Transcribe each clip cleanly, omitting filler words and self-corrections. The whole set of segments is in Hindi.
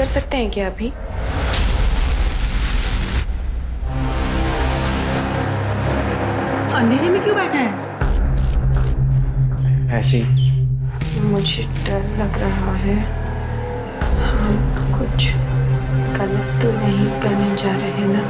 कर सकते हैं क्या अभी? अंधेरे में क्यों बैठा है? ऐसे ही। मुझे डर लग रहा है। हम कुछ गलत तो नहीं करने जा रहे ना?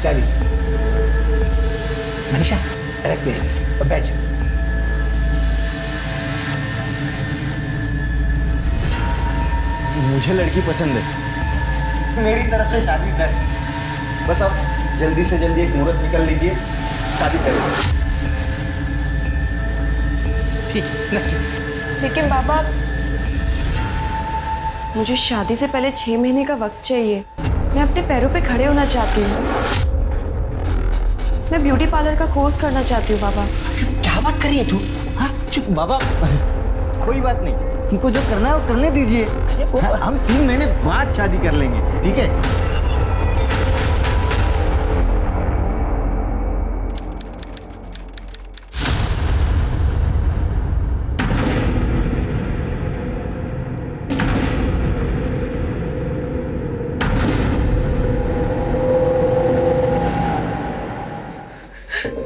चाय दीजिए। मनीषा रख दे और बैठ जाओ। मुझे लड़की पसंद है, मेरी तरफ से शादी कर। बस अब जल्दी से जल्दी एक मुहूर्त निकल लीजिए, शादी करें। ठीक है नक्की। लेकिन बाबा, मुझे शादी से पहले 6 महीने का वक्त चाहिए। मैं अपने पैरों पे खड़े होना चाहती हूँ। मैं ब्यूटी पार्लर का कोर्स करना चाहती हूँ बाबा। क्या बात कर रही है तू? हाँ चुप बाबा, कोई बात नहीं, तुमको जो करना है वो करने दीजिए। हम 3 महीने बाद शादी कर लेंगे, ठीक है?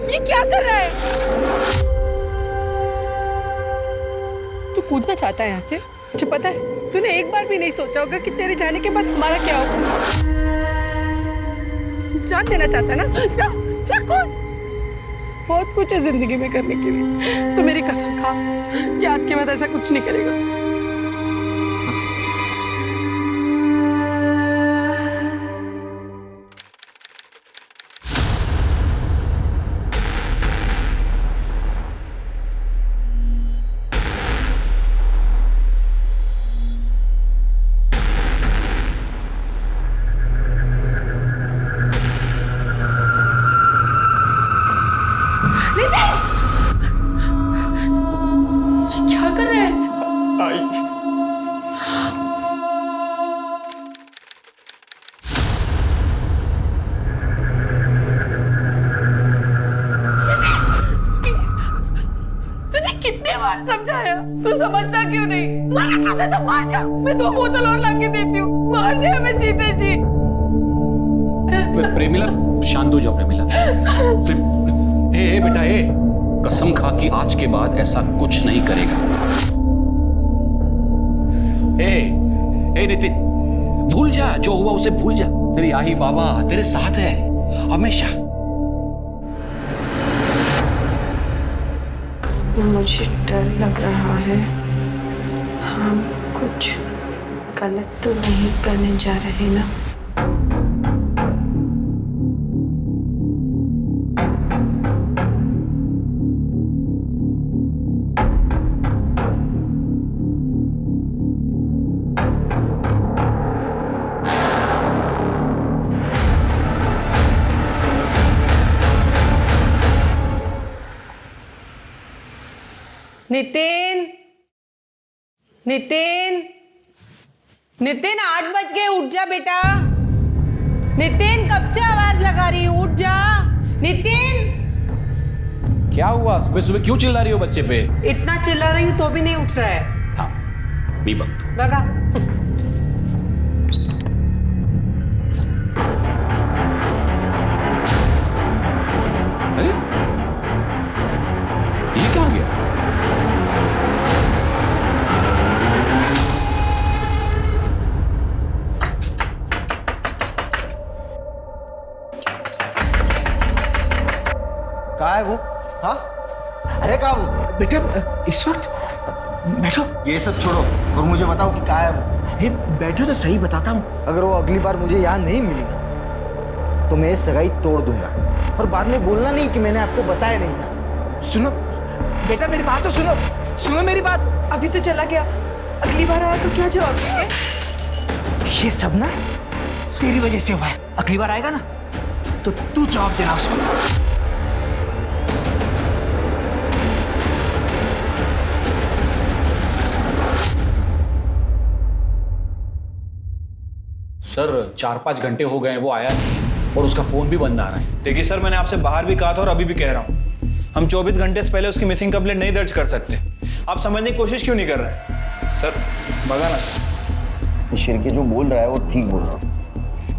ये क्या कर रहा है? तू कूदना चाहता है यहाँ से? मुझे पता है तूने एक बार भी नहीं सोचा होगा कि तेरे जाने के बाद हमारा क्या होगा। जान देना चाहता है ना? जा जा कूद। बहुत कुछ है जिंदगी में करने के लिए। तू मेरी कसम खा कि आज के बाद ऐसा कुछ नहीं करेगा। क्या कर रहे हैं? तुझे कितने बार समझाया, तू समझता क्यों नहीं? मरना चाहता तो मार जा। मैं 2 बोतल और लाके देती हूँ, मार दे हमें जीते जी। प्रेमिला शांत हो जाओ। प्रेमिला ए बेटा ए, कसम खा कि आज के बाद ऐसा कुछ नहीं करेगा। ए नितिन, भूल जा जो हुआ उसे भूल जा। तेरी आई बाबा तेरे साथ है हमेशा। मुझे डर लग रहा है। हम कुछ गलत तो नहीं करने जा रहे ना? नितिन, नितिन, नितिन 8 बज गए, उठ जा बेटा। नितिन कब से आवाज लगा रही हूँ, उठ जा। नितिन, क्या हुआ? सुबह सुबह क्यों चिल्ला रही हो बच्चे पे? इतना चिल्ला रही हूँ तो भी नहीं उठ रहा है। था मी वक्त लगा। अरे ये क्या गया? कहाँ है वो? हाँ अरे कहाँ वो? बेटा इस वक्त बैठो। ये सब छोड़ो और मुझे बताओ कि कहाँ है वो? हे बैठो तो सही, बताता हूँ। अगर वो अगली बार मुझे यहाँ नहीं मिली ना तो मैं ये सगाई तोड़ दूंगा, और बाद में बोलना नहीं कि मैंने आपको बताया नहीं था। सुनो बेटा, मेरी बात तो सुनो, सुनो मेरी बात। अभी तो चला गया, अगली बार आया तो क्या जवाब देंगे? ये सब ना तेरी वजह से हुआ है। अगली बार आएगा ना तो तू जवाब देना उसको। सर 4-5 घंटे हो गए हैं, वो आया नहीं और उसका फोन भी बंद आ रहा है। देखिए सर, मैंने आपसे बाहर भी कहा था और अभी भी कह रहा हूँ, हम 24 घंटे से पहले उसकी मिसिंग कंप्लेंट नहीं दर्ज कर सकते। आप समझने की कोशिश क्यों नहीं कर रहे सर? बगा ना शिरके जो बोल रहा है वो ठीक बोल रहा है।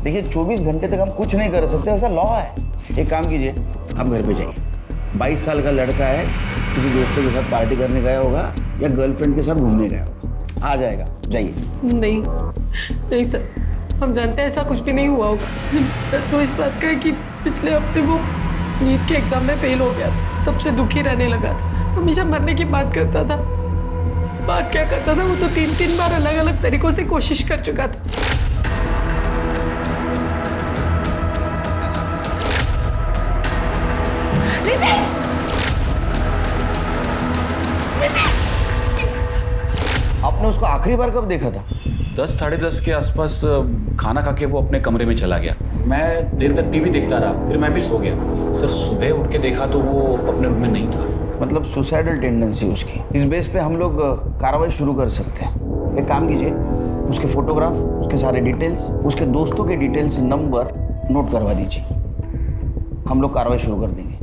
देखिए 24 घंटे तक हम कुछ नहीं कर सकते, ऐसा लॉ है। एक काम कीजिए, आप घर पे जाइए। 22 साल का लड़का है, किसी दोस्तों के साथ पार्टी करने गया होगा या गर्लफ्रेंड के साथ घूमने गया होगा, आ जाएगा, जाइए। नहीं नहीं सर, हम जानते हैं ऐसा कुछ भी नहीं हुआ होगा। तो इस बात का है कि पिछले हफ्ते वो नीट के एग्जाम में फेल हो गया था, तब से दुखी रहने लगा था। हमेशा मरने की बात करता था। बात क्या करता था, वो तो 3-3 बार अलग अलग तरीकों से कोशिश कर चुका था। आपने उसको आखिरी बार कब देखा था? 10-10:30 के आसपास खाना खा के वो अपने कमरे में चला गया। मैं देर तक टीवी देखता रहा, फिर मैं भी सो गया। सर सुबह उठ के देखा तो वो अपने रूम में नहीं था। मतलब सुसाइडल टेंडेंसी उसकी। इस बेस पे हम लोग कार्रवाई शुरू कर सकते हैं। एक काम कीजिए, उसके फोटोग्राफ, उसके सारे डिटेल्स, उसके दोस्तों के डिटेल्स, नंबर नोट करवा दीजिए। हम लोग कार्रवाई शुरू कर देंगे।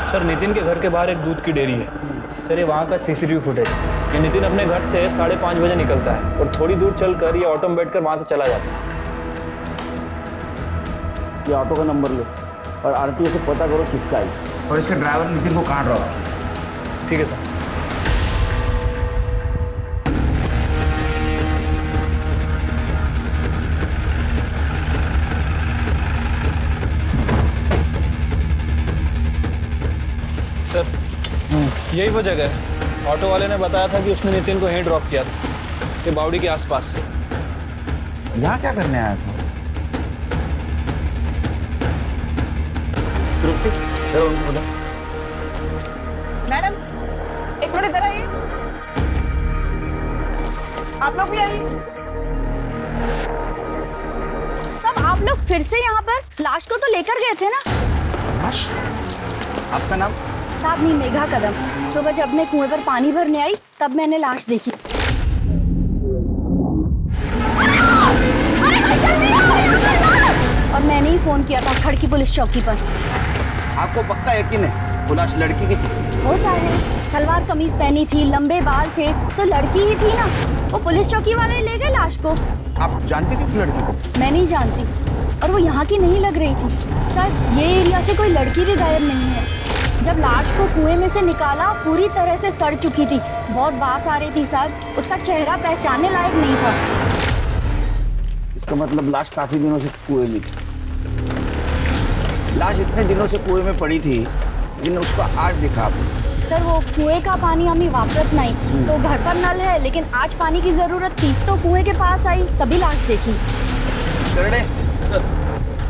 सर, नितिन के घर के बाहर एक दूध की डेयरी है। सर, ये वहाँ का सीसीटीवी फुटेज। ये नितिन अपने घर से 5:30 बजे निकलता है और थोड़ी दूर चलकर ये ऑटो में बैठकर वहाँ से चला जाता है। ये ऑटो का नंबर लो और आरटीओ से पता करो किसका है, और इसके ड्राइवर नितिन को कहाँ ड्रॉप किया। ठीक है सर। सर, यही वो जगह है। ऑटो वाले ने बताया था कि उसने नितिन को यहीं ड्रॉप किया था, ये बावड़ी के आसपास। यहाँ क्या करने आया था? मैडम, एक मिनट इधर आइए। आप लोग भी आइए। सब आप लोग फिर से यहाँ पर लाश को तो लेकर गए थे ना? लाश? आपका नाम? साहब मेघा कदम। सुबह जब मैं कुएं पर पानी भरने आई तब मैंने लाश देखी। और मैंने ही फोन किया था खड़की पुलिस चौकी पर। आपको पक्का यकीन है वो लाश लड़की की थी? हो साहब, सलवार कमीज पहनी थी, लंबे बाल थे, तो लड़की ही थी ना। वो पुलिस चौकी वाले ले गए लाश को। आप जानती थी उस लड़की को? मैं नहीं जानती, और वो यहाँ की नहीं लग रही थी। सर, ये एरिया से कोई लड़की भी गायब नहीं है। जब लाश को कुएं में से निकाला पूरी तरह से सड़ चुकी थी, बहुत बास आ रही थी साहब। उसका चेहरा पहचानने लायक नहीं था। इसका मतलब लाश काफी दिनों से कुएं में थी। लाश इतने दिनों से कुएं में पड़ी थी, लेकिन उसको आज दिखा आपने। सर, वो कुएं का पानी हमें वापरत नहीं, तो घर पर नल है, लेकिन आज पानी की जरूरत थी तो कुएं के पास आई, तभी लाश देखी।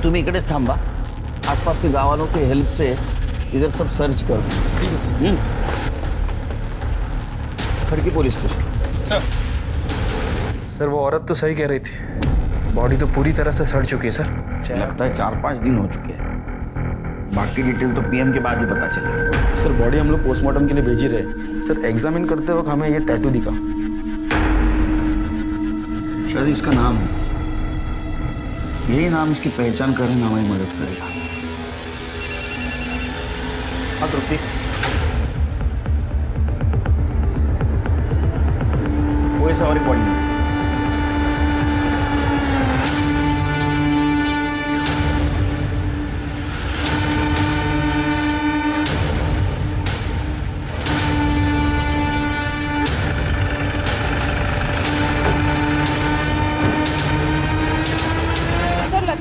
तुम्ही इकडेच थांबा, आसपास के गाँव वालों की हेल्प से इधर सब सर्च करो। खड़की पुलिस स्टेशन। सर, वो औरत तो सही कह रही थी, बॉडी तो पूरी तरह से सड़ चुकी है सर। लगता है 4-5 दिन हो चुके हैं। बाकी डिटेल तो पीएम के बाद ही पता चलेगी। सर, बॉडी हम लोग पोस्टमार्टम के लिए भेज ही रहे। सर, एग्जामिन करते वक्त हमें ये टैटू दिखा। शायद इसका नाम है, यही नाम इसकी पहचान करने में हमारी मदद करेगा। हाँ तृप्ति, कोई सवारी बॉडी नहीं।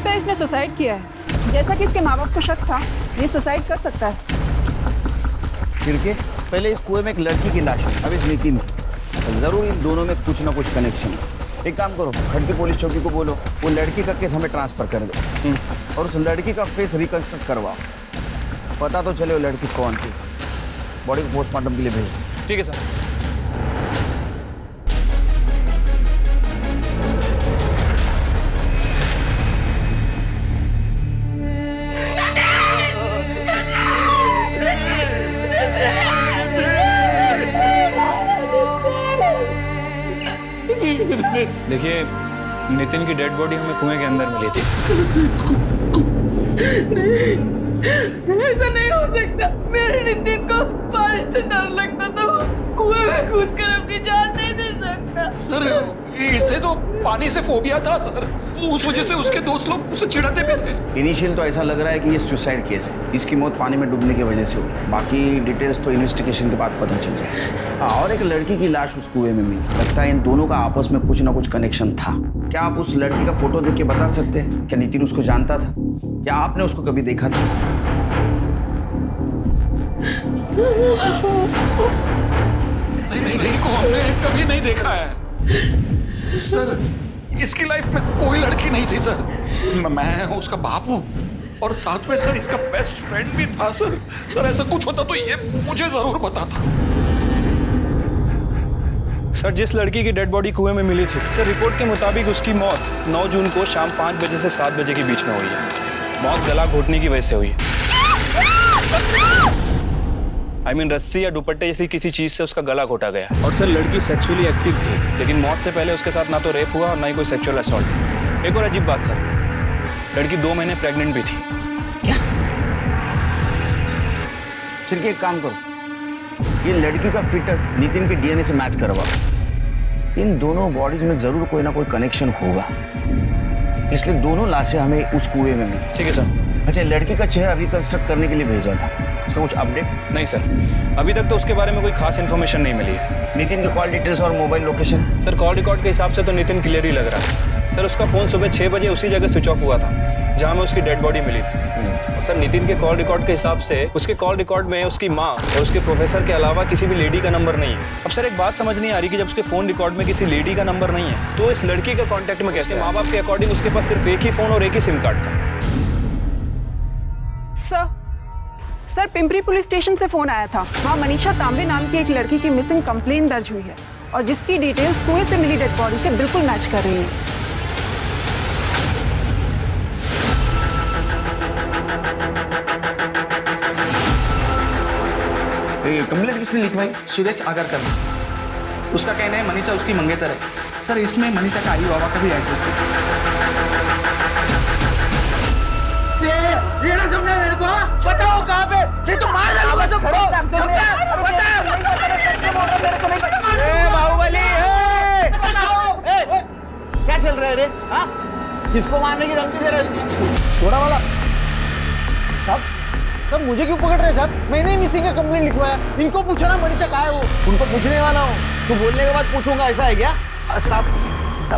लगता है इसने सुसाइड किया है। जैसा कि इसके माँ बाप को शक था, ये सुसाइड कर सकता है। फिर के पहले इस कुएं में एक लड़की की लाश है, अब इस नितिन की। जरूर इन दोनों में कुछ ना कुछ कनेक्शन है। एक काम करो, खड़की पुलिस चौकी को बोलो वो लड़की का केस हमें ट्रांसफर कर दो और उस लड़की का फेस रिकंस्ट्रक्ट करवाओ, पता तो चले वो लड़की कौन थी। बॉडी को पोस्टमार्टम के लिए भेज दो। ठीक है सर। देखिए, नितिन की डेड बॉडी हमें कुएं के अंदर मिली थी। ऐसा नहीं हो सकता। मेरे नितिन को पानी से डर लगता था, वो कुएं में कूद कर अपनी जान नहीं दे सकता। सर इसे तो पानी से फोबिया था सर, उस वजह से उसके दोस्त लोग उसे चिढ़ाते भी थे। इनिशियल तो ऐसा लग रहा है कि ये सुसाइड केस है, इसकी मौत पानी में डूबने की वजह से हुई। बाकी डिटेल्स तो इन्वेस्टिगेशन के बाद पता चल जाए। हाँ, और एक लड़की की लाश उस कुएं में मिली। लगता है इन दोनों का आपस में कुछ ना कुछ कनेक्शन था। क्या आप उस लड़की का फोटो देख के बता सकते हैं क्या नितिन उसको जानता था या आपने उसको कभी देखा था? इसको हमने कभी नहीं देखा है सर। इसकी लाइफ में कोई लड़की नहीं थी सर। मैं उसका बाप हूँ और साथ में सर इसका बेस्ट फ्रेंड भी था सर। सर ऐसा कुछ होता तो ये मुझे जरूर बताता। सर जिस लड़की की डेड बॉडी कुएं में मिली थी, सर रिपोर्ट के मुताबिक उसकी मौत 9 जून को शाम 5 बजे से 7 बजे के बीच में हुई है। मौत गला घोटने की वजह से हुई है। रस्सी या दुपट्टे जैसी किसी चीज से उसका गला घोटा गया। और सर लड़की सेक्सुअली एक्टिव थी, लेकिन मौत से पहले उसके साथ ना तो रेप हुआ और ना ही कोई सेक्सुअल असॉल्ट। एक और अजीब बात सर, लड़की 2 महीने प्रेग्नेंट भी थी। क्या? फिर एक काम करो, ये लड़की का फिटस नितिन के डीएनए से मैच करवाओ। इन दोनों बॉडीज में जरूर कोई ना कोई कनेक्शन होगा, इसलिए दोनों लाशें हमें उस कुएं में मिली। ठीक है सर। अच्छा, लड़की का चेहरा रिकंस्ट्रक्ट करने के लिए भेजा था, उसका कुछ अपडेट? नहीं सर, अभी तक तो उसके बारे में कोई खास इन्फॉर्मेशन नहीं मिली है। नितिन के कॉल डिटेल्स और mobile location? Sir call record के हिसाब से तो नितिन क्लियर ही लग रहा है सर। उसका फोन सुबह 6 बजे उसी जगह स्विच ऑफ हुआ था जहां में उसकी डेड बॉडी मिली थी। और सर नितिन के कॉल रिकॉर्ड के हिसाब से उसके कॉल रिकॉर्ड में उसकी माँ और उसके प्रोफेसर के अलावा किसी भी लेडी का नंबर नहीं है। अब सर एक बात समझ नहीं आ रही कि जब उसके फोन रिकॉर्ड में किसी लेडी का नंबर नहीं है तो इस लड़की का कॉन्टेक्ट में कैसे? माँ बाप के अकॉर्डिंग उसके पास सिर्फ एक ही फोन और एक ही सिम कार्ड था। सर पिंपरी पुलिस स्टेशन से फोन आया था। वहाँ मनीषा तांबे नाम की एक लड़की की मिसिंग कंप्लेन दर्ज हुई है और जिसकी डिटेल्स कुएं से मिली डेड बॉडी से बिल्कुल मैच कर रही है। कंप्लेंट किसने लिखवाई? सुदेश आगरकर। उसका कहना है मनीषा उसकी मंगेतर है। सर इसमें मनीषा का आई बाबा का भी एड्रेस है। ये ना समझा मेरे को, बताओ कहाँ पे? ये तो मार डालूंगा सब। बाहुबली, क्या चल रहा है रे? हाँ, किसको मारने की धमकी दे रहे हो? छोड़ा वाला साहब, मुझे क्यों पकड़ रहे साहब? मैंने ही मिसिंग का कंप्लेंट लिखवाया। इनको पूछो ना मनीषा कहाँ है वो। उनको पूछने वाला हूँ, तो बोलने के बाद पूछूंगा, ऐसा है क्या? साहब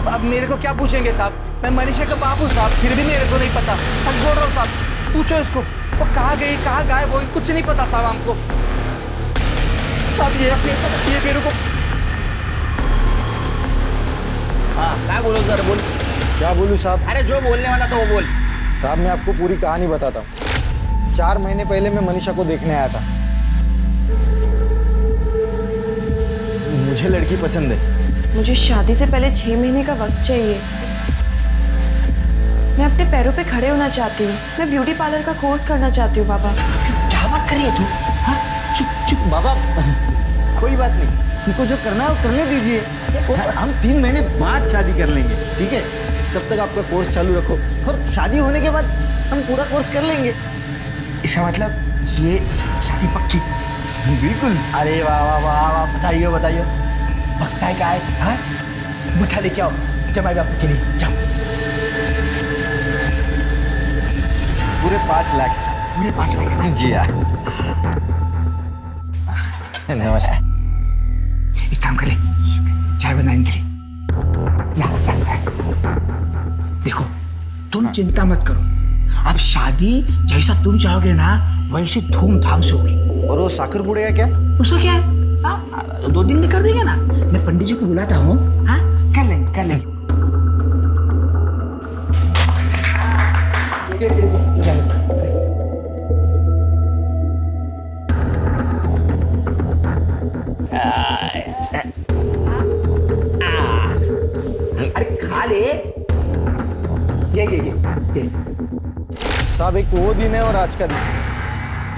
अब मेरे को क्या पूछेंगे साहब? मैं मनीषा का बाप हूँ साहब, फिर भी मेरे को नहीं पता। सच बोल रहा हूँ साहब, पूछो इसको वो कहाँ गई कहाँ गायब हो, कुछ नहीं पता साहब हमको। साहब ये मेरे को। हाँ क्या बोलो सर, बोल। क्या बोलूँ साहब? अरे जो बोलने वाला तो वो बोल। साहब मैं आपको पूरी कहानी बताता हूँ। 4 महीने पहले मैं मनीषा को देखने आया था। मुझे लड़की पसंद है। मुझे शादी से पहले 6 महीने का वक्त चाहिए। मैं अपने पैरों पे खड़े होना चाहती हूँ। मैं ब्यूटी पार्लर का कोर्स करना चाहती हूँ। बाबा क्या बात कर रही है तू? हाँ चुप बाबा कोई बात नहीं, तुमको जो करना है वो करने दीजिए। हम 3 महीने बाद शादी कर लेंगे, ठीक है? तब तक आपका कोर्स चालू रखो और शादी होने के बाद हम पूरा कोर्स कर लेंगे। इसका मतलब ये शादी पक्की? बिल्कुल। अरे वाह वाह वाह वाह, बताइए बताइए, पक्का है क्या है? हाँ मिठा लेके आओ जमाई बापू के लिए, जाओ। पूरे 5 लाख। पूरे 5 लाख? जी हाँ। नमस्ते। एक काम कर ले, चाय बनाने के लिए जा। देखो तुम चिंता मत करो, अब शादी जैसा तुम चाहोगे ना वैसे धूमधाम से होगी। और वो साखर पुड़े का क्या? उसका क्या है? 2 दिन में कर देंगे ना, मैं पंडित जी को बुलाता हूँ। हाँ, कर लेंगे कर लेंगे। अरे खा ले। ये। साहब एक वो दिन है और आज का दिन,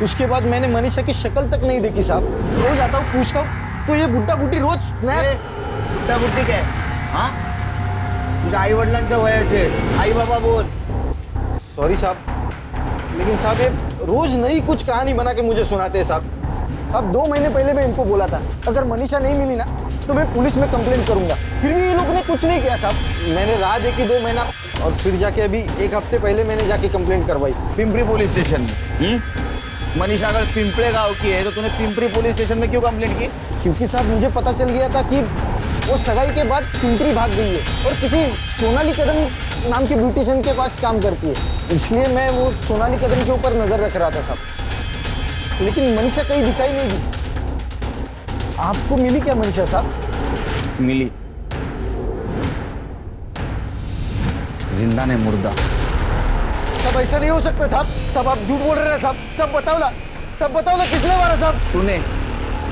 उसके बाद मैंने मनीषा की शक्ल तक नहीं देखी साहब। रोज आता हूँ पूछता हूँ तो ये बुड्ढा बुड्ढी रोज बुड्ढा बुड्ढी काय? हाँ, तुझ्या आई वडिलांच्या वयाचे आई बाबा बोल। सॉरी साहब, लेकिन साहब ये रोज नई कुछ कहानी बना के मुझे सुनाते हैं साहब। अब 2 महीने पहले मैं इनको बोला था अगर मनीषा नहीं मिली ना तो मैं पुलिस में कंप्लेंट करूंगा, फिर भी ये लोग ने कुछ नहीं किया साहब। मैंने राह देखी 2 महीना और फिर जाके अभी 1 हफ्ते पहले मैंने जाके कंप्लेंट करवाई पिंपरी पुलिस स्टेशन में। मनीषा अगर पिंपरे गांव की है तो तूने पिंपरी पुलिस स्टेशन में क्यों कंप्लेंट की? क्योंकि साहब मुझे पता चल गया था कि वो सगाई के बाद पिंपरी भाग गई है और किसी सोनाली कदम नाम की ब्यूटिशियन के पास काम करती है, इसलिए मैं वो सोनाली कदम के ऊपर नजर रख रहा था साहब। लेकिन मनीषा कहीं दिखाई नहीं दी। आपको मिली क्या मनीषा साहब? मिली, जिंदा ने मुर्दा। सब ऐसा नहीं हो सकता साहब, सब आप झूठ बोल रहे हैं साहब। सब बताओ ना किसने मारा साहब?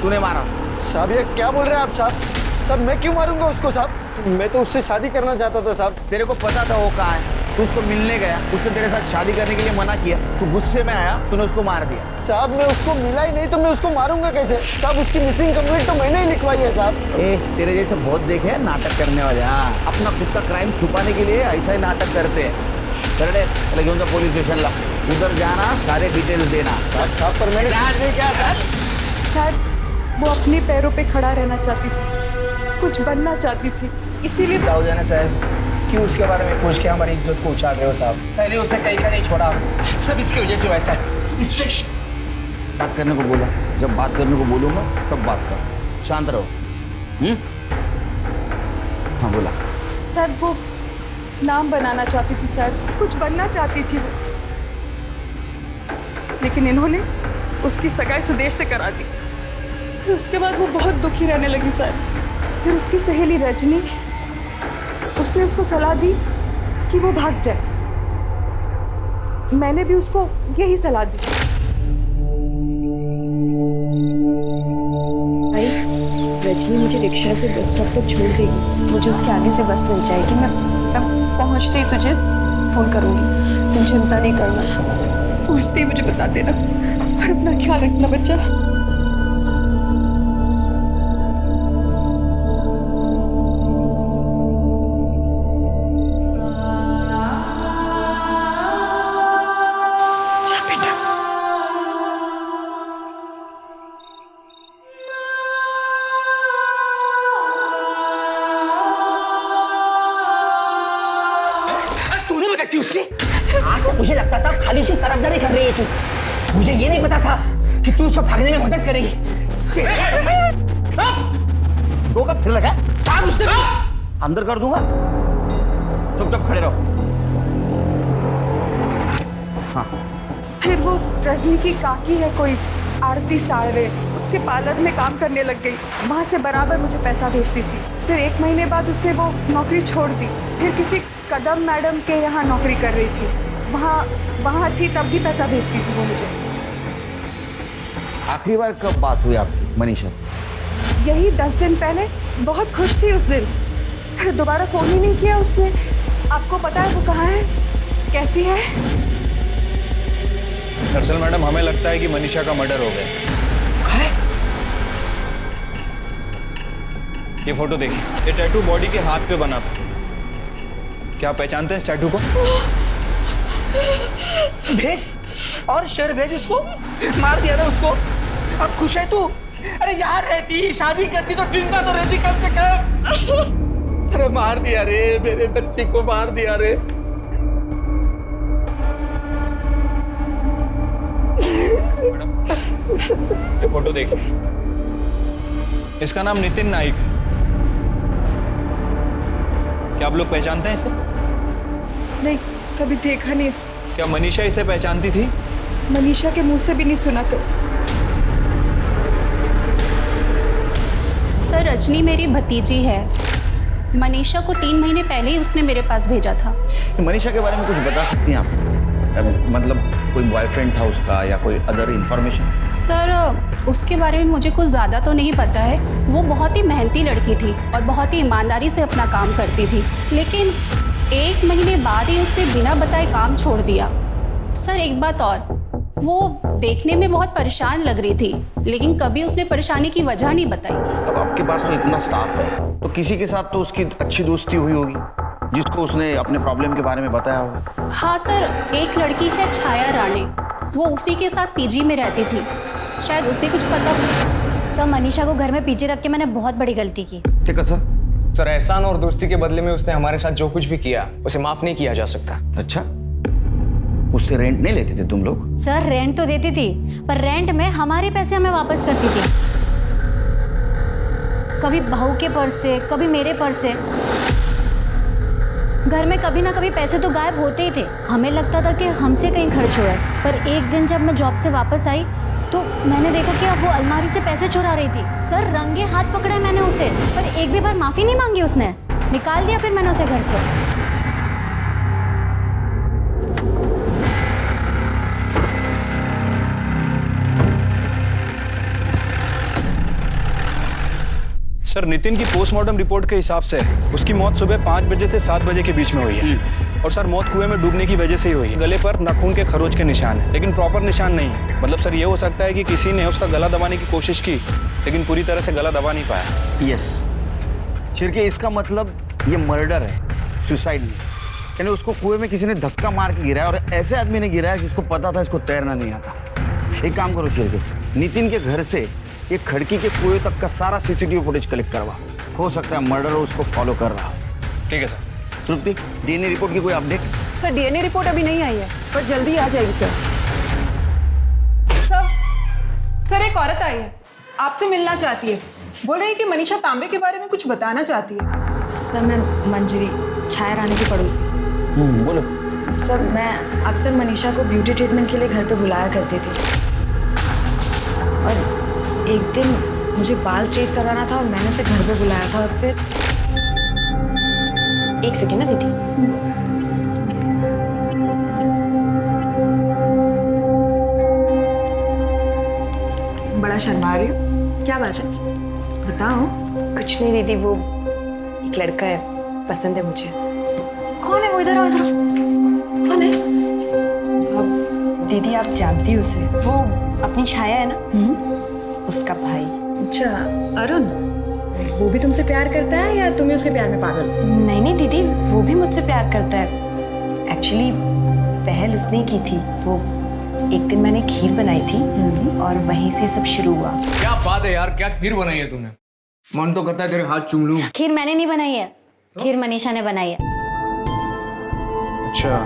तूने मारा साहब। ये क्या बोल रहे हैं आप साहब? साहब मैं क्यों मारूंगा उसको साहब? मैं तो उससे शादी करना चाहता था साहब। तेरे को पता था वो कहाँ है, तू उसको मिलने गया, उसने तेरे साथ शादी करने के लिए मना किया, तू गुस्से में आया, तूने उसको मार दिया। साहब मैं उसको मिला ही नहीं तो मैं उसको मारूंगा कैसे साहब? उसकी मिसिंग कंप्लेंट तो मैंने ही लिखवाई है साहब। तेरे जैसे बहुत देखे हैं नाटक करने वाले। हाँ, अपना खुद का क्राइम छुपाने के लिए ऐसा ही नाटक करते हैं। चले घेऊन जा पुलिस स्टेशनला, उधर जाना, सारे डिटेल्स देना। साहब पर मैंने क्या सर? सर वो अपने पैरों पे खड़ा रहना चाहती थी, कुछ बनना चाहती थी, इसीलिए जाओ जाना साहब, क्यों उसके बारे में पूछ के हमारी इज्जत को उछाल रहे हो साहब? पहले उसे कहीं का नहीं छोड़ा, सब इसकी वजह से वैसा है। इससे बात करने को बोला, जब बात करने को बोलूंगा तब बात कर, शांत रहो। हाँ बोला। सर वो नाम बनाना चाहती थी सर, कुछ बनना चाहती थी वो, लेकिन इन्होंने उसकी सगाई सुदेश से करा दी। फिर उसके बाद वो बहुत दुखी रहने लगी सर। फिर उसकी सहेली रजनी, उसने उसको सलाह दी कि वो भाग जाए। मैंने भी उसको यही सलाह दी। भाई रजनी मुझे रिक्शा से बस स्टॉप तक छोड़ देगी, मुझे उसके आगे से बस मिल जाएगी। मैं पहुंचते ही तुझे फोन करूंगी, तुम चिंता नहीं करना। पहुंचते ही मुझे बता देना और अपना ख्याल रखना बच्चा। आज से मुझे लगता था खाली उसी तरफदारी कर रही है तू, मुझे ये नहीं पता था कि तू उसको भागने में मदद करेगी। दो कब फिर लगा साहब उससे अंदर कर दूंगा, चुपचाप खड़े रहो। हाँ फिर वो रजनी की काकी है कोई आरती साड़वे, उसके पार्लर में काम करने लग गई। वहाँ से बराबर मुझे पैसा भेजती थी। फिर 1 महीने बाद उसने वो नौकरी छोड़ दी, फिर किसी कदम मैडम के यहाँ नौकरी कर रही थी, वहाँ थी तब भी पैसा भेजती थी वो मुझे। आखिरी बार कब बात हुई आपकी मनीषा से? यही 10 दिन पहले। बहुत खुश थी उस दिन, फिर दोबारा फोन ही नहीं किया उसने। आपको पता है वो कहाँ है, कैसी है? दरअसल मैडम हमें लगता है कि मनीषा का मर्डर हो गया। ये फोटो देखिए, ये टैटू बॉडी के हाथ पे बना था। क्या आप पहचानते हैं इस टैटू को? भेज और शेर भेज उसको, मार दिया ना उसको। अब खुश है तू? अरे यार रहती, शादी करती तो जिंदा तो रहती कम से कम। अरे मार दिया रे, मेरे बच्चे को मार दिया रे। ये फोटो देखिए, इसका नाम नितिन नाइक है। क्या आप लोग पहचानते हैं इसे? नहीं, कभी देखा नहीं इसको। क्या मनीषा इसे पहचानती थी? मनीषा के मुंह से भी नहीं सुना कभी। सर रजनी मेरी भतीजी है। मनीषा को 3 महीने पहले ही उसने मेरे पास भेजा था। मनीषा के बारे में कुछ बता सकती हैं आप? मतलब कोई बॉयफ्रेंड था उसका या कोई अदर इंफॉर्मेशन? सर उसके बारे में मुझे कुछ ज़्यादा तो नहीं पता है। वो बहुत ही मेहनती लड़की थी और बहुत ही ईमानदारी से अपना काम करती थी, लेकिन 1 महीने बाद ही उसने बिना बताए काम छोड़ दिया। सर एक बात और, वो देखने में बहुत परेशान लग रही थी, लेकिन कभी उसने परेशानी की वजह नहीं बताई। अब आपके पास तो इतना स्टाफ है, तो किसी के साथ तो उसकी अच्छी दोस्ती हुई होगी जिसको उसने अपने प्रॉब्लम के बारे में बताया होगा। हाँ सर, एक लड़की है छाया राणे, वो उसी के साथ पीजी में रहती थी, शायद उसे कुछ पता हो। सर मनीषा को घर में पीछे रख के मैंने बहुत बड़ी गलती की। ठीक है सर, एहसान और दोस्ती के बदले में उसने हमारे साथ जो कुछ भी किया उसे माफ नहीं किया जा सकता। अच्छा, उससे रेंट नहीं लेते थे तुम लोग? सर रेंट तो देती थी, पर रेंट में हमारे पैसे हमें वापस करती थी। कभी बहू के पर्स से, कभी मेरे पर्स से। घर में कभी ना कभी पैसे तो गायब होते ही थे। हमें लगता था कि हमसे कहीं खर्च हुआ है, पर एक दिन जब मैं जॉब से वापस आई तो मैंने देखा कि अब वो अलमारी से पैसे चुरा रही थी। सर रंगे हाथ पकड़ा मैंने उसे, पर एक भी बार माफ़ी नहीं मांगी उसने। निकाल दिया फिर मैंने उसे घर से। सर नितिन की पोस्टमार्टम रिपोर्ट के हिसाब से उसकी मौत सुबह 5 बजे से 7 बजे के बीच में हुई है, और सर मौत कुएं में डूबने की वजह से ही हुई है। गले पर नाखून के खरोच के निशान है, लेकिन प्रॉपर निशान नहीं है। मतलब सर ये हो सकता है कि किसी ने उसका गला दबाने की कोशिश की, लेकिन पूरी तरह से गला दबा नहीं पाया। यस शिरके, इसका मतलब ये मर्डर है, सुसाइड नहीं। यानी उसको कुएं में किसी ने धक्का मार के गिराया, और ऐसे आदमी ने गिराया जिसको पता था इसको तैरना नहीं आता। एक काम करो शिरके, नितिन के घर से एक खिड़की के कुएं तक का सारा सीसीटीवी फुटेज कलेक्ट करवा। हो सकता है मर्डर उसको फॉलो कर रहा। ठीक है सर। तृप्ति, डीएनए रिपोर्ट की कोई अपडेट? सर डीएनए रिपोर्ट अभी नहीं आई है, पर जल्दी आ जाएगी सर। सर एक औरत आई है, आपसे मिलना चाहती है। बोल रही है कि मनीषा तांबे के बारे में कुछ बताना चाहती है। सर मैं मंजरी, छाया रानी की पड़ोसी। बोलो। सर मैं अक्सर मनीषा को ब्यूटी ट्रीटमेंट के लिए घर पे बुलाया करती थी, और एक दिन मुझे बाल स्ट्रेट करवाना था और मैंने उसे घर पे बुलाया था। और फिर एक सेकेंड ना दीदी, बड़ा शर्मा रही हो, क्या बात है बताओ। कुछ नहीं दीदी, वो एक लड़का है, पसंद है मुझे। कौन है वो? इधर आओ, इधर आओ। कौन है? अब दीदी आप जानती हो उसे, वो अपनी छाया है ना, उसका भाई। अच्छा अरुण, वो भी तुमसे प्यार करता है या तुम्हें उसके प्यार में पागल? नहीं नहीं दीदी, वो भी मुझसे प्यार करता है। एक्चुअली पहल उसने की थी। वो एक दिन मैंने खीर बनाई थी और वहीं से सब शुरू हुआ। क्या बात है यार, क्या खीर बनाई है तुमने? मन तो करता है तेरे हाथ चूम लूं। खीर मैंने नहीं बनाई है, खीर मनीषा ने बनाई है। अच्छा,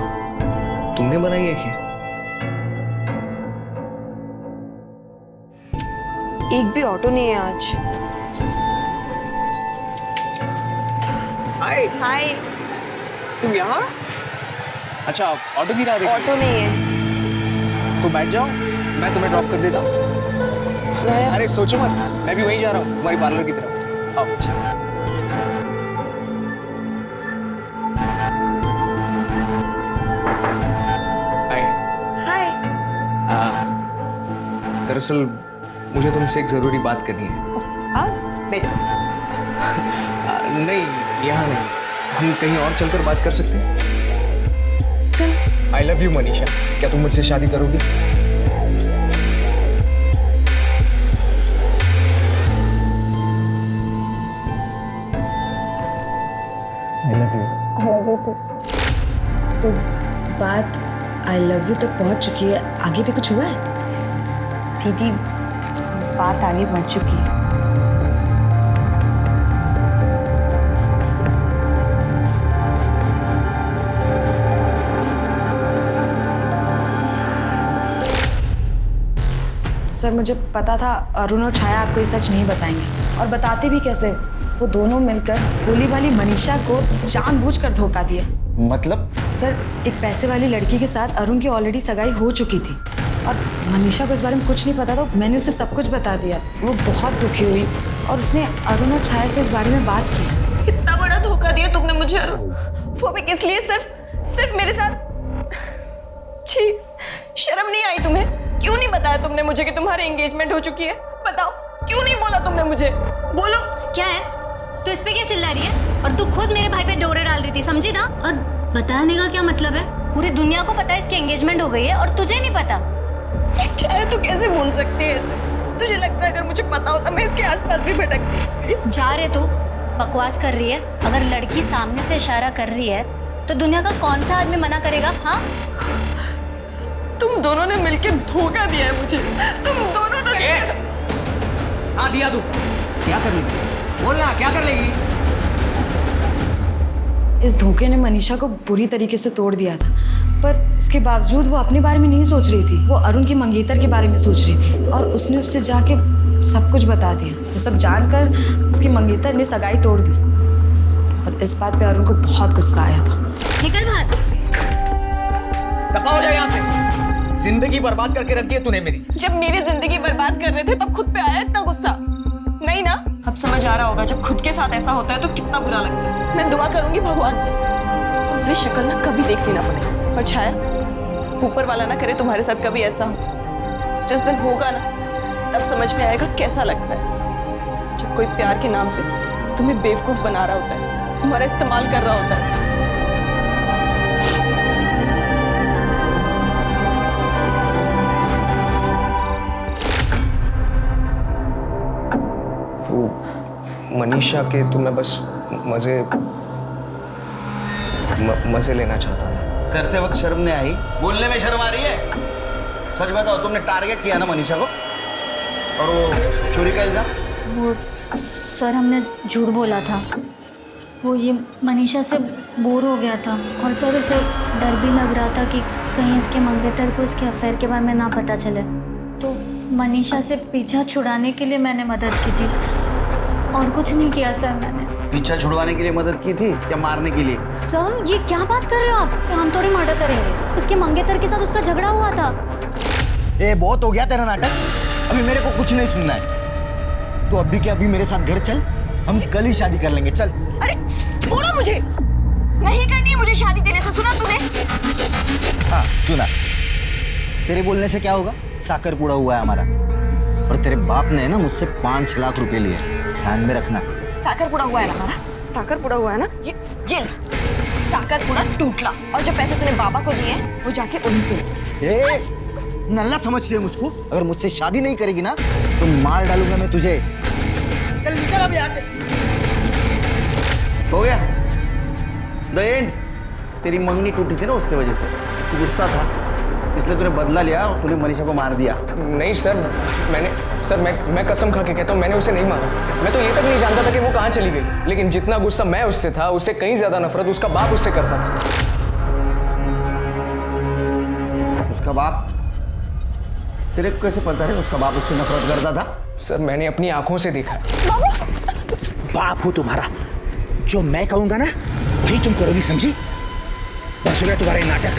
तुमने बनाई है खीर? एक भी ऑटो नहीं है आज। हाय हाय, तुम यहाँ? अच्छा ऑटो गिरा रही? ऑटो नहीं है। तो बैठ जाओ, मैं तुम्हें ड्रॉप कर देता हूँ। अरे सोचो मत, मैं भी वहीं जा रहा हूँ, तुम्हारी पार्लर की तरफ। आओ। हाय। हाय। दरअसल मुझे तुमसे एक जरूरी बात करनी है। बैठो। नहीं यहाँ नहीं, हम कहीं और चलकर बात कर सकते हैं। चल। आई लव यू मनीषा, क्या तुम मुझसे शादी करोगी? आई लव यू तो बात आई लव यू तक पहुंच चुकी है, आगे भी कुछ हुआ है? दीदी बात आगे बढ़ चुकी है। सर मुझे पता था अरुण और छाया आपको ये सच नहीं बताएंगे, और बताते भी कैसे? वो दोनों मिलकर भोली वाली मनीषा को जानबूझकर धोखा दिया। मतलब? सर एक पैसे वाली लड़की के साथ अरुण की ऑलरेडी सगाई हो चुकी थी और मनीषा को इस बारे में कुछ नहीं पता था। मैंने उसे सब कुछ बता दिया। वो बहुत दुखी हुई और उसने अरुण और छाया से इस बारे में बात की। इतना बड़ा धोखा दिया तुमने मुझे अरुण, वो भी किस लिए? सिर्फ मेरे साथ। छी, शर्म नहीं आई तुम्हें? क्यों नहीं बताया तुमने मुझे कि तुम्हारी एंगेजमेंट हो चुकी है? बताओ क्यों नहीं बोला तुमने मुझे? बोलो। क्या है तू इस पे क्या चिल्ला रही है? और तू खुद मेरे भाई पे डोरे डाल रही थी, समझी ना? और बताने का क्या मतलब है? पूरी दुनिया को पता है इसकी एंगेजमेंट हो गई है और तुझे नहीं पता। चाहे तू कैसे बोल सकती है ऐसे? तुझे लगता है अगर मुझे पता होता मैं इसके आसपास भी भटकती? जा रहे तू बकवास कर रही है। अगर लड़की सामने से इशारा कर रही है तो दुनिया का कौन सा आदमी मना करेगा? हाँ, तुम दोनों ने मिलकर धोखा दिया है मुझे। तुम दोनों ने। हाँ दिया तू। क्या कर लेगी? बोलना क्या कर लेगी? इस धोखे ने मनीषा को बुरी तरीके से तोड़ दिया था, पर उसके बावजूद वो अपने बारे में नहीं सोच रही थी। वो अरुण की मंगेतर के बारे में सोच रही थी और उसने उससे जाके सब कुछ बता दिया। वो सब जानकर उसकी मंगेतर ने सगाई तोड़ दी और इस बात पे अरुण को बहुत गुस्सा आया था। निकल बाहर। दफा हो जाए यहाँ से। जिंदगी बर्बाद करके रख दी है तूने मेरी। जब मेरी जिंदगी बर्बाद कर रहे थे तब खुद पे आया इतना गुस्सा? नहीं ना? अब समझ आ रहा होगा जब खुद के साथ ऐसा होता है तो कितना बुरा लगता है। मैं दुआ करूंगी भगवान से तुम्हारी शक्ल ना कभी देखनी ना पड़े। और छाया, ऊपर वाला ना करे तुम्हारे साथ कभी ऐसा हो। जिस दिन होगा ना तब समझ में आएगा कैसा लगता है जब कोई प्यार के नाम पे तुम्हें बेवकूफ बना रहा होता है, तुम्हारा इस्तेमाल कर रहा होता है। मनीषा के तो मैं बस मजे लेना चाहता था। करते वक्त शर्म नहीं आई? बोलने में शर्म आ रही है? सच बताओ, तुमने टारगेट किया ना मनीषा को? और वो चोरी का इल्जाम? वो सर हमने झूठ बोला था। वो ये मनीषा से बोर हो गया था और सर उसे डर भी लग रहा था कि कहीं इसके मंगेतर को इसके अफेयर के बारे में ना पता चले। तो मनीषा से पीछा छुड़ाने के लिए मैंने मदद की थी और कुछ नहीं किया सर मैंने। पीछा छुड़वाने के लिए मदद की थी या मारने के लिए? सर ये क्या बात कर रहे हो आप? हम थोड़ी मर्डर करेंगे। उसके मंगेतर के साथ उसका झगड़ा हुआ था। ए बहुत हो गया तेरा नाटक। अभी मेरे को कुछ नहीं सुनना है। तो अभी के अभी मेरे साथ घर चल, हम कल ही शादी कर लेंगे। चल। अरे छोड़ो मुझे, नहीं करनी है मुझे शादी तेरे से। सुना तूने? हाँ सुना। तेरे बोलने से क्या होगा? साकर पूरा हुआ है हमारा। और तेरे बाप ने ना मुझसे 5 लाख रुपए लिए, ध्यान में रखना। साकर पूरा हुआ है ना हमारा? साकर पूरा हुआ है ना? ये जेल साकर पूरा टूटला और जो पैसे तूने बाबा को दिए वो जाके उन्हीं से ले। नल्ला समझती है मुझको? अगर मुझसे शादी नहीं करेगी ना तो मार डालूंगा मैं तुझे। चल निकल अब यहाँ से। हो गया द एंड। तेरी मंगनी टूटी थी ना, उसके वजह से तू गुस्सा था, इसलिए तूने बदला लिया और तूने मनीषा को मार दिया। नहीं सर, मैं कसम खा के कहता हूँ मैंने उसे नहीं मारा। मैं तो ये तक नहीं जानता था कि वो कहाँ चली गई। लेकिन जितना गुस्सा मैं उससे था उससे कहीं ज्यादा नफरत उसका बाप उससे करता था। उसका बाप? तेरे को कैसे पता है उसका बाप उससे नफरत करता था? सर मैंने अपनी आंखों से देखा है। बाप हूँ तुम्हारा, जो मैं कहूंगा ना वही तुम करोगी, समझी? बस हो गया तुम्हारा ये नाटक।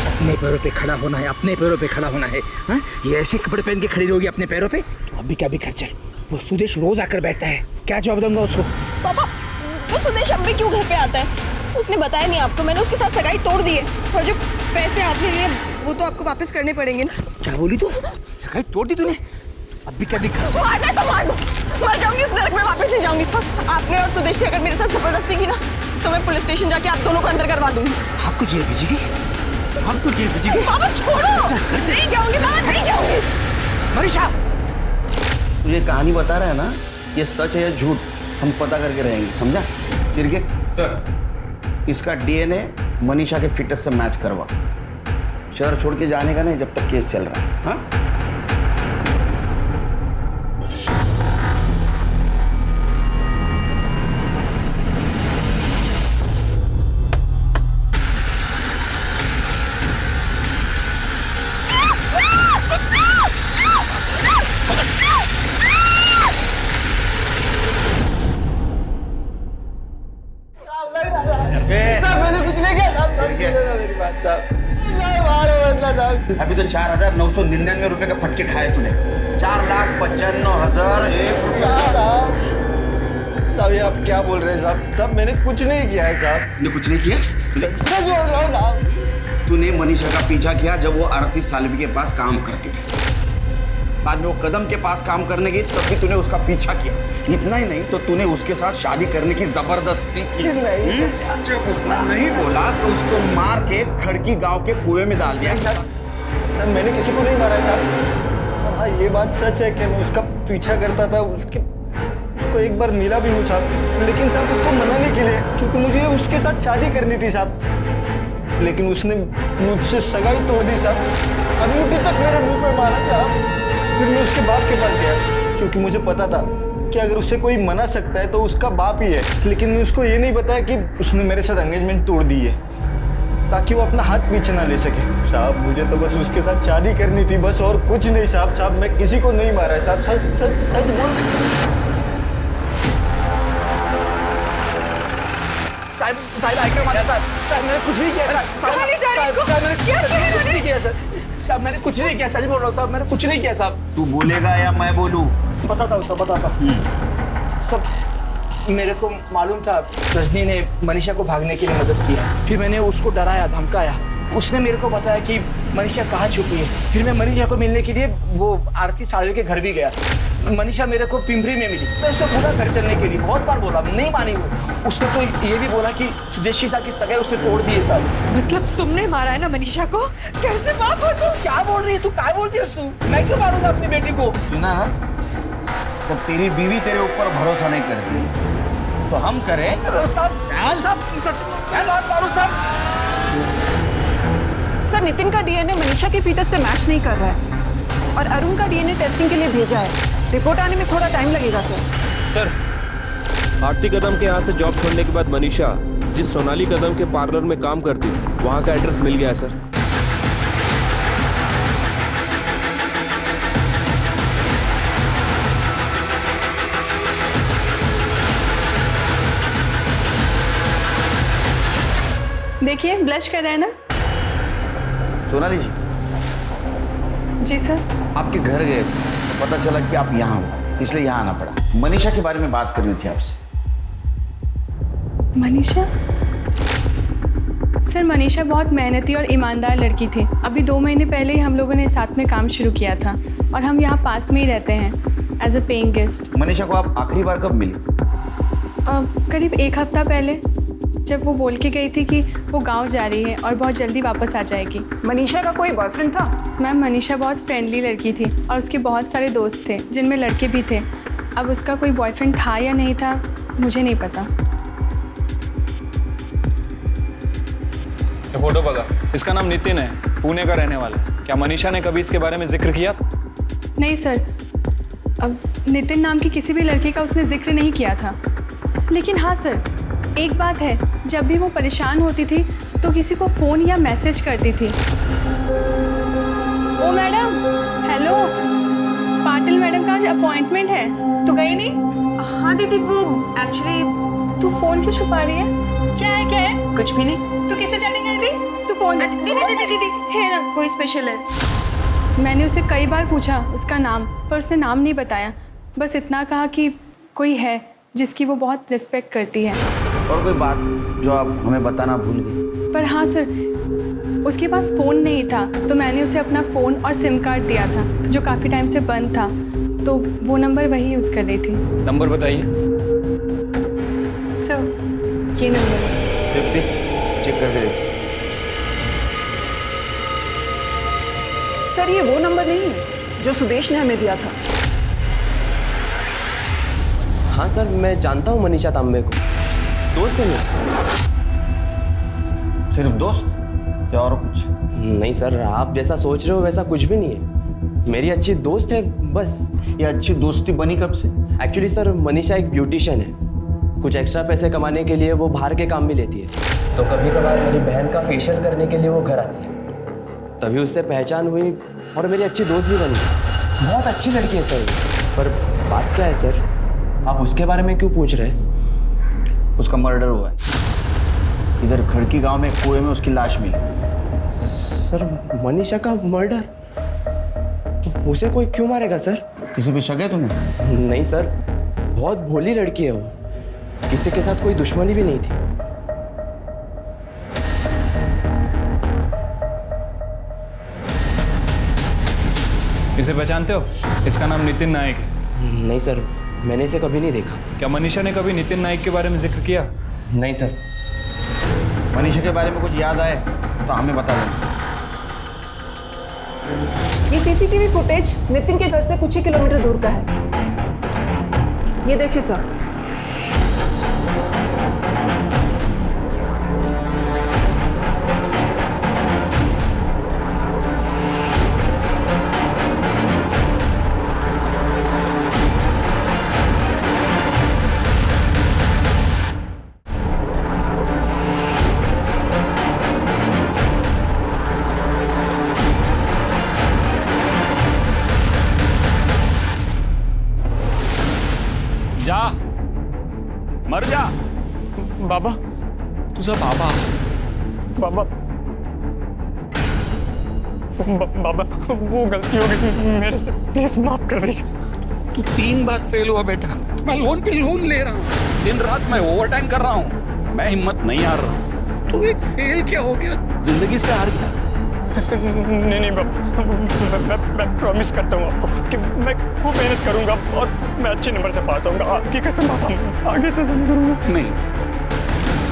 अपने पैरों पे खड़ा होना है, अपने पैरों पे खड़ा होना है। हाँ? ये ऐसे कपड़े पहन के खड़ी रहोगी अपने पैरों पे? तो अभी क्या भी घर चल। वो सुदेश रोज आकर बैठता है, क्या जवाब दूंगा उसको? पापा, वो सुदेश अब भी क्यों घर पे आता है? उसने बताया नहीं आपको? मैंने उसके साथ सगाई तोड़ दी है और जो पैसे आपने लिए वो तो आपको वापस करने पड़ेंगे ना। क्या बोली तू? सगाई तोड़ दी तूने? अभी क्या भी घर चल। मारना है तो मार दो, मर जाऊंगी इस नरक में, वापस नहीं जाऊंगी। आपने और सुदेश ने अगर मेरे साथ जबरदस्ती की ना तो मैं पुलिस स्टेशन जाके आप दोनों को अंदर करवा दूंगी। आपको जेल भेजेगी? आपको जेल भेजेगी? बाबा छोड़ो, नहीं जाऊंगी बाबा, नहीं जाऊंगी। मनीषा, तुझे कहानी बता रहा है ना, ये सच है या झूठ हम पता करके रहेंगे, समझा? चिरके सर, इसका डीएनए मनीषा के फिटनेस से मैच करवा। शहर छोड़ के जाने का नहीं जब तक केस चल रहा है। हाँ? मैंने कुछ नहीं किया। साहब। अभी तो 4,999 रुपए का फटके खाए तूने। 4,95,001 साहब ये आप क्या बोल रहे हैं साहब? साहब मैंने कुछ नहीं किया है साहब। तूने कुछ नहीं किया? सच बोल रहा हूँ साहब। तूने मनीषा का पीछा किया जब वो आरती सालवी के पास काम करती थी। बाद में वो कदम के पास काम करने गई तब भी तूने उसका पीछा किया। इतना ही नहीं तो तूने उसके साथ शादी करने की जबरदस्ती की। नहीं। जब उसने नहीं बोला तो उसको मार के खड़की गांव के कुएं में डाल दिया। सर मैंने किसी को नहीं मारा है साहब। हाँ ये बात सच है कि मैं उसका पीछा करता था, उसको एक बार मिला भी हूँ साहब, लेकिन साहब उसको मनाने के लिए, क्योंकि मुझे उसके साथ शादी करनी थी साहब, लेकिन उसने मुझसे सगाई तोड़ दी साहब। अंगूठी तक मेरे मुंह पे मारा साहब। फिर मैं उसके बाप के पास गया, क्योंकि मुझे पता था कि अगर उसे कोई मना सकता है तो उसका बाप ही है, लेकिन मैं उसको ये नहीं बताया कि उसने मेरे साथ एंगेजमेंट तोड़ दी है ताकि वो अपना हाथ पीछे ना ले सके। साहब मुझे तो बस उसके साथ शादी करनी थी, बस और कुछ नहीं साहब। साहब मैं किसी को नहीं मारा है साहब, सच सच सच बोल। साहब आइकर मारा साहब। साहब मैंने कुछ नहीं किया साहब। मैंने कुछ नहीं किया सर। साहब मैंने कुछ नहीं किया, सच बोल रहा हूँ साहब, मैंने कुछ नहीं किया साहब। तू बोलेगा या मैं बोलूं? बताता हूँ बताता हूँ। सब मेरे को मालूम था रजनी ने मनीषा को भागने के लिए मदद की। फिर मैंने उसको डराया धमकाया। उसने मेरे को बताया कि मनीषा कहाँ छुपी है। फिर मैं मनीषा को मिलने के लिए वो आरती सालवे के घर भी गया। मनीषा मेरे को पिंपरी में मिली। तो उसको पूरा घर चलने के लिए बहुत बार बोला, नहीं मानी वो। उसने तो ये भी बोला कि सुदेशी साहब की सगाई उससे तोड़ दी है साहब। मतलब तुमने मारा है ना मनीषा को? कैसे बाप हो तुम? क्या बोल रही है तू? क्या बोलती है तू? मैं क्यों मारूंगा अपनी बेटी को? सुना ना, जब तेरी बीवी तेरे ऊपर भरोसा नहीं करती तो हम करें। सर नितिन का डीएनए मनीषा के फीटस से मैच नहीं कर रहा है और अरुण का डीएनए टेस्टिंग के लिए भेजा है। रिपोर्ट आने में थोड़ा टाइम लगेगा सर। आरती कदम के यहाँ से जॉब छोड़ने के बाद मनीषा जिस सोनाली कदम के पार्लर में काम करती वहाँ का एड्रेस मिल गया है सर। देखिए ब्लश कर रहे हैं ना। सोनाली जी। जी सर। आपके घर गए तो पता चला कि आप यहाँ हो, इसलिए यहाँ आना पड़ा। मनीषा के बारे में बात करनी थी आपसे। मनीषा? सर मनीषा बहुत मेहनती और ईमानदार लड़की थी। अभी 2 महीने पहले ही हम लोगों ने साथ में काम शुरू किया था और हम यहाँ पास में ही रहते हैं as a paying guest. Manisha को आप आखिरी बार कब मिली? करीब 1 हफ्ता पहले, जब वो बोल के गई थी कि वो गांव जा रही है और बहुत जल्दी वापस आ जाएगी। मनीषा का कोई बॉयफ्रेंड था? मैम मनीषा बहुत फ्रेंडली लड़की थी और उसके बहुत सारे दोस्त थे जिनमें लड़के भी थे। अब उसका कोई बॉयफ्रेंड था या नहीं था मुझे नहीं पता। फोटो बघा, इसका नाम नितिन है, पुणे का रहने वाला है। क्या मनीषा ने कभी इसके बारे में जिक्र किया? नहीं सर, अब नितिन नाम की किसी भी लड़की का उसने जिक्र नहीं किया था। लेकिन हाँ सर, एक बात है, जब भी वो परेशान होती थी तो किसी को फ़ोन या मैसेज करती थी। ओ मैडम, हेलो, पाटिल मैडम का आज अपॉइंटमेंट है, तो गई नहीं? हाँ दीदी, वो एक्चुअली। तू फ़ोन क्यों छुपा रही है? क्या है? कुछ भी नहीं। तू किससे चैटिंग कर रही? तू फ़ोन दीदी है ना, कोई स्पेशल है? मैंने उसे कई बार पूछा उसका नाम, पर उसने नाम नहीं बताया। बस इतना कहा कि कोई है जिसकी वो बहुत रिस्पेक्ट करती है। और कोई बात जो आप हमें बताना भूल गए? पर हाँ सर, उसके पास फ़ोन नहीं था तो मैंने उसे अपना फ़ोन और सिम कार्ड दिया था जो काफ़ी टाइम से बंद था, तो वो नंबर वही यूज़ कर रही थी। नंबर बताइए। सर ये नंबर है। चेक करके देखो। सर ये वो नंबर नहीं है जो सुदेश ने हमें दिया था। हाँ सर, मैं जानता हूँ मनीषा तांबे को, दोस्त है मेरे। सिर्फ दोस्त या और कुछ? नहीं सर, आप जैसा सोच रहे हो वैसा कुछ भी नहीं है। मेरी अच्छी दोस्त है बस। ये अच्छी दोस्ती बनी कब से? एक्चुअली सर, मनीषा एक ब्यूटिशियन है। कुछ एक्स्ट्रा पैसे कमाने के लिए वो बाहर के काम भी लेती है, तो कभी कभार मेरी बहन का फेशियल करने के लिए वो घर आती है। तभी उससे पहचान हुई और मेरी अच्छी दोस्त भी बनी। बहुत अच्छी लड़की है सर। पर बात क्या है सर, आप उसके बारे में क्यों पूछ रहे हैं? उसका मर्डर हुआ है। इधर खड़की गांव में कुएं में उसकी लाश मिली। सर मनीषा का मर्डर? उसे कोई क्यों मारेगा सर? किसी पे शक है तुम्हें? नहीं सर, बहुत भोली लड़की है वो, किसी के साथ कोई दुश्मनी भी नहीं थी। इसे पहचानते हो? इसका नाम नितिन नायक है। नहीं सर, मैंने इसे कभी नहीं देखा। क्या मनीषा ने कभी नितिन नायक के बारे में जिक्र किया? नहीं सर। मनीषा के बारे में कुछ याद आए तो हमें बता दें। ये सीसीटीवी फुटेज नितिन के घर से कुछ ही किलोमीटर दूर का है। ये देखिए सर। जा, मर जा। बाबा, तुझा बाबा। बाबा, बाबा वो गलती हो गई मेरे से, प्लीज माफ कर दीजिए। तू 3 बार फेल हुआ बेटा। मैं लोन पे लोन ले रहा हूँ, दिन रात मैं ओवर टाइम कर रहा हूँ, मैं हिम्मत नहीं हार रहा। तू एक फेल क्या हो गया, जिंदगी से हार गया। नहीं बाबा, मैं प्रॉमिस करता हूँ आपको कि मैं खूब मेहनत करूंगा और मैं अच्छे नंबर से पास होऊंगा। आपकी कसम बाबा, आगे से नहीं करूंगा। नहीं,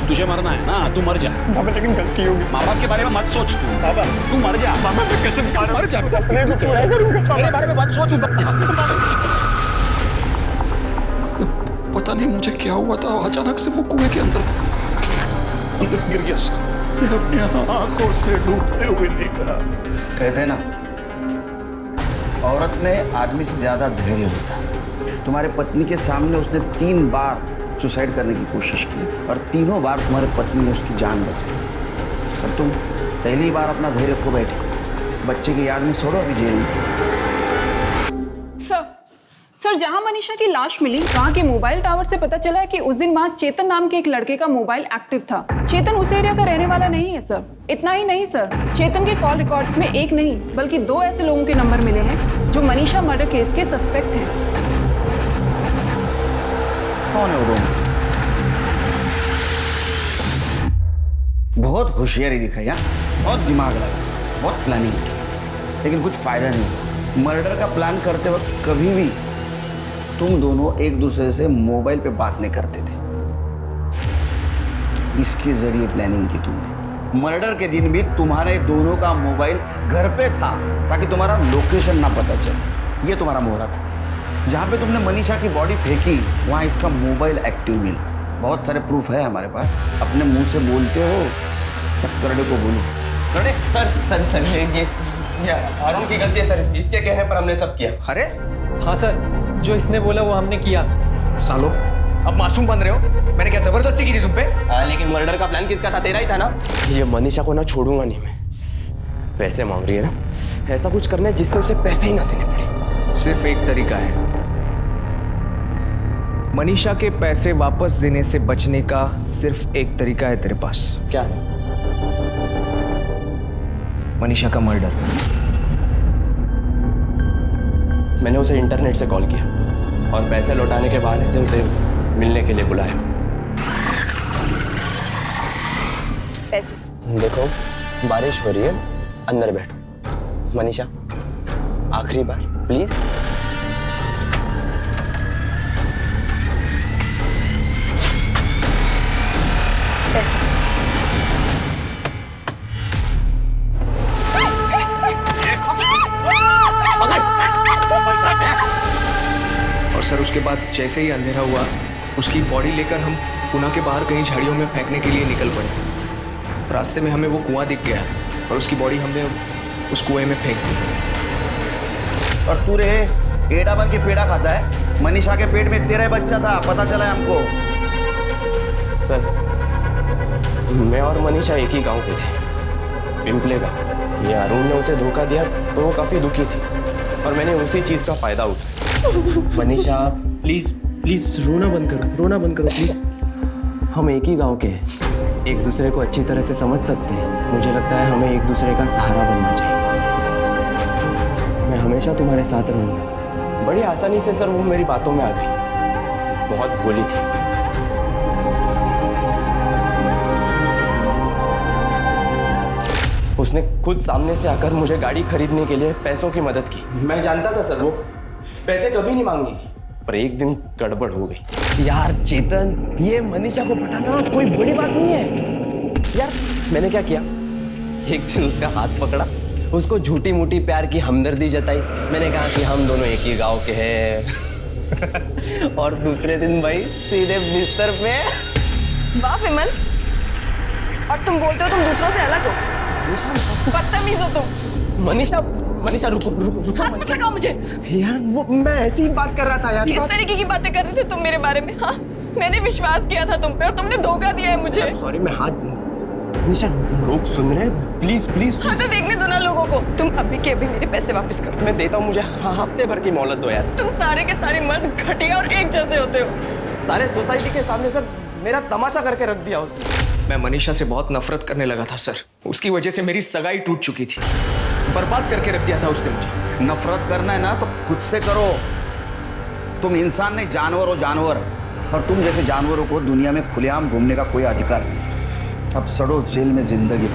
तुझे मरना है ना, तू मर जा बाबा, लेकिन गलती होगी। माँ बाप के बारे में मत सोच तू। बाबा, तू मर जा। बाबा, मैं कसम खा रहा हूं, मर जा। अपने को पूरा करूंगा। मेरे बारे में मत सोच। पता नहीं मुझे क्या हुआ था, अचानक से वो कुएं के अंदर गिर गया। अपनी आंखों से डूबते हुए देखा। कहते हैं ना, औरत में आदमी से ज्यादा धैर्य होता है। तुम्हारे पत्नी के सामने उसने 3 बार सुसाइड करने की कोशिश की और तीनों बार तुम्हारे पत्नी ने उसकी जान बचाई। और तुम पहली बार अपना धैर्य खो बैठे, बच्चे की याद में सोड़ो अभी जेल में। सर, जहां मनीषा की लाश मिली वहां के मोबाइल टावर से पता चला है कि उस दिन वहां चेतन नाम के एक लड़के का मोबाइल एक्टिव था। चेतन उस एरिया का रहने वाला नहीं है सर। इतना ही नहीं सर, चेतन के कॉल रिकॉर्ड्स में एक नहीं बल्कि 2 ऐसे लोगों के नंबर मिले हैं जो मनीषा मर्डर केस के सस्पेक्ट हैं। कौन है वो दोनों? बहुत होशियारी दिखाई, बहुत दिमाग लगा, बहुत प्लानिंग की, लेकिन कुछ फायदा नहीं। मर्डर का प्लान करते वक्त कभी भी तुम दोनों एक दूसरे से मोबाइल पे बात नहीं करते थे। इसके जरिए प्लानिंग की तुमने। मर्डर के दिन भी तुम्हारे दोनों का मोबाइल घर पे था ताकि तुम्हारा लोकेशन ना पता चले। ये तुम्हारा मोहरा था। जहाँ पे तुमने मनीषा की बॉडी फेंकी वहाँ इसका मोबाइल एक्टिव मिला। बहुत सारे प्रूफ है हमारे पास। अपने मुंह से बोलते हो, करड़े को बोलो। करड़े सर ये अरुण की गलती है सर, इसके कहने पर हमने सब किया। अरे हाँ सर, जो इसने बोला वो हमने किया। सालो, अब मासूम बन रहे हो? मैंने क्या जबरदस्ती की थी तुम पे? लेकिन मर्डर का प्लान किसका था? तेरा ही था ना। ये मनीषा को ना छोड़ूंगा नहीं मैं। पैसे मांग रही है ना, ऐसा कुछ करना है जिससे उसे पैसे ही ना देने पड़े। सिर्फ एक तरीका है, मनीषा के पैसे वापस देने से बचने का सिर्फ एक तरीका है तेरे पास। क्या? मनीषा का मर्डर। मैंने उसे इंटरनेट से कॉल किया और पैसे लौटाने के बहाने से उसे मिलने के लिए बुलाया। पैसे देखो, बारिश हो रही है, अंदर बैठो। मनीषा, आखिरी बार प्लीज। पैसे। और सर उसके बाद जैसे ही अंधेरा हुआ, उसकी बॉडी लेकर हम पुणे के बाहर कहीं झाड़ियों में फेंकने के लिए निकल पड़े। रास्ते में हमें वो कुआं दिख गया और उसकी बॉडी हमने उस कुएं में फेंक दी। और तू रे एड़ा बन के पेड़ा खाता है। मनीषा के पेट में तेरा बच्चा था, पता चला है हमको। सर, मैं और मनीषा एक ही गांव के थे, पिंपले का। ये अरुण ने उसे धोखा दिया तो वो काफी दुखी थी और मैंने उसी चीज का फायदा उठाया। मनीषा प्लीज प्लीज रोना बंद करो प्लीज। हम एक ही गांव के हैं, एक दूसरे को अच्छी तरह से समझ सकते हैं। मुझे लगता है हमें एक दूसरे का सहारा बनना चाहिए। मैं हमेशा तुम्हारे साथ रहूंगा। बड़ी आसानी से सर वो मेरी बातों में आ गई, बहुत भोली थी। उसने खुद सामने से आकर मुझे गाड़ी खरीदने के लिए पैसों की मदद की। मैं जानता था सर वो पैसे कभी नहीं मांगेगी, पर एक दिन गड़बड़ हो गई। यार चेतन, ये मनीषा को पटाना कोई बड़ी बात नहीं है यार। मैंने क्या किया, एक दिन उसका हाथ पकड़ा, उसको झूठी मूठी प्यार की हमदर्दी जताई। मैंने कहा कि हम दोनों एक ही गांव के हैं और दूसरे दिन भाई सीधे बिस्तर पे। वाह विमल, और तुम बोलते हो तुम दूसरों से अलग हो। बदतमीज हो तुम। मनीषा, मनीषा रुको रुको रुको। हाथ मत लगाओ मुझे। यार वो मैं ऐसी ही बात कर रहा था यार। किस तरीके की बातें कर रहे थे तुम मेरे बारे में? हाँ, मैंने विश्वास किया था तुम पे और तुमने धोखा दिया है मुझे। सॉरी, मैं हाथ। मनीषा लोग सुन रहे हैं, प्लीज प्लीज। हाँ तो देखने दो ना लोगों को। तुम अभी के अभी मेरे पैसे वापस करो। मैं देता हूँ, मुझे हफ्ते भर की मोहलत दो यार। तुम सारे के सारे मर्द घटिया और एक जैसे होते हो। सारे सोसाइटी के सामने सर मेरा तमाशा करके रख दिया उसने। मैं मनीषा से बहुत नफरत करने लगा था सर। उसकी वजह से मेरी सगाई टूट चुकी थी। बर्बाद करके रख दिया था उसने मुझे। नफरत करना है ना तो खुद से करो। तुम इंसान नहीं, जानवर हो, जानवर। और तुम जैसे जानवरों को दुनिया में खुलेआम घूमने का कोई अधिकार नहीं। अब सड़ो जेल में जिंदगी।